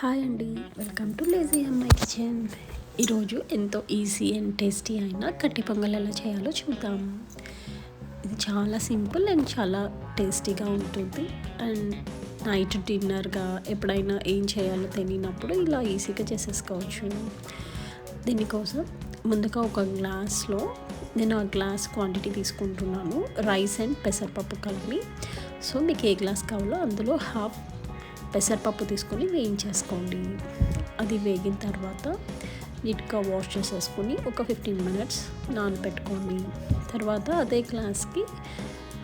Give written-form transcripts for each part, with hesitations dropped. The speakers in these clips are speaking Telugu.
హాయ్ అండి, వెల్కమ్ టు లేజీ అమ్మాయి కిచెన్. ఈరోజు ఎంతో ఈజీ అండ్ టేస్టీ అయిన కట్టి పొంగల్ ఎలా చేయాలో చూద్దాం. ఇది చాలా సింపుల్ అండ్ చాలా టేస్టీగా ఉంటుంది. అండ్ నైట్ డిన్నర్గా ఎప్పుడైనా ఏం చేయాలో తెలియనప్పుడు ఇలా ఈజీగా చేసేసుకోవచ్చు. దీనికోసం ముందుగా ఒక గ్లాస్లో నేను ఆ గ్లాస్ క్వాంటిటీ తీసుకుంటున్నాను రైస్ అండ్ పెసరపప్పు కలిపి. సో మీకు ఏ గ్లాస్ కావాలో అందులో హాఫ్ పెసరపప్పు తీసుకొని వేయించేసుకోండి. అది వేగిన తర్వాత నీట్గా వాష్ చేసేసుకొని ఒక 15 minutes నానబెట్టుకోండి. తర్వాత అదే గ్లాస్కి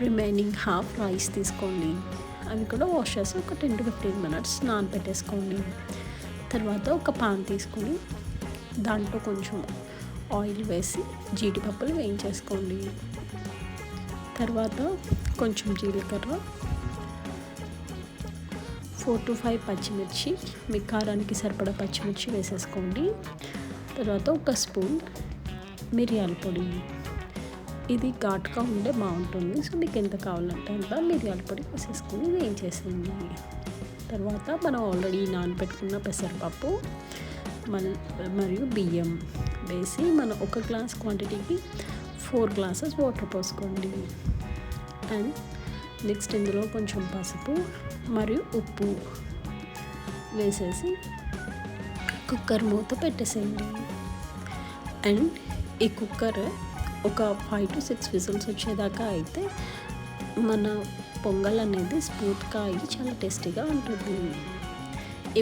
రిమైనింగ్ హాఫ్ రైస్ తీసుకోండి. అవి కూడా వాష్ చేసి ఒక 10 to 15 minutes నానబెట్టేసుకోండి. తర్వాత ఒక పాన్ తీసుకొని దాంట్లో కొంచెం ఆయిల్ వేసి జీడిపప్పులు వేయించేసుకోండి. తర్వాత కొంచెం జీలకర్ర, 4 to 5 పచ్చిమిర్చి, మీ కారానికి సరిపడా పచ్చిమిర్చి వేసేసుకోండి. తర్వాత ఒక స్పూన్ మిరియాల పొడి, ఇది ఘాటుగా ఉండే బాగుంటుంది. సో మీకు ఎంత కావాలంటే అంత మిరియాల పొడి వేసేసుకొని వేయించేసేయండి. తర్వాత మనం ఆల్రెడీ నానబెట్టుకున్న పెసరపప్పు మరియు బియ్యం వేసి మనం ఒక గ్లాస్ క్వాంటిటీకి 4 glasses వాటర్ పోసుకోండి. అండ్ నెక్స్ట్ ఇందులో కొంచెం పసుపు మరియు ఉప్పు వేసేసి కుక్కర్ మూత పెట్టేసేయండి. అండ్ ఈ కుక్కర్ ఒక 5 to 6 whistles వచ్చేదాకా అయితే మన పొంగల్ అనేది స్మూత్గా అయ్యి చాలా టేస్టీగా ఉంటుంది.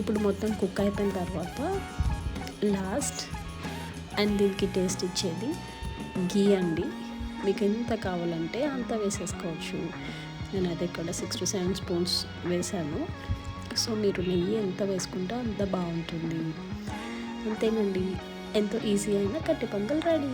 ఇప్పుడు మొత్తం కుక్ అయిపోయిన తర్వాత లాస్ట్ అండ్ దీనికి టేస్ట్ ఇచ్చేది గీ అండి. మీకు ఎంత కావాలంటే అంత వేసేసుకోవచ్చు. నేనైతే ఇక్కడ 6 to 7 spoons వేసాను. సో మీరు నెయ్యి ఎంత వేసుకుంటే అంత బాగుంటుంది. అంతేనండి, ఎంతో ఈజీ అయిన కట్టి పొంగల్ రెడీ.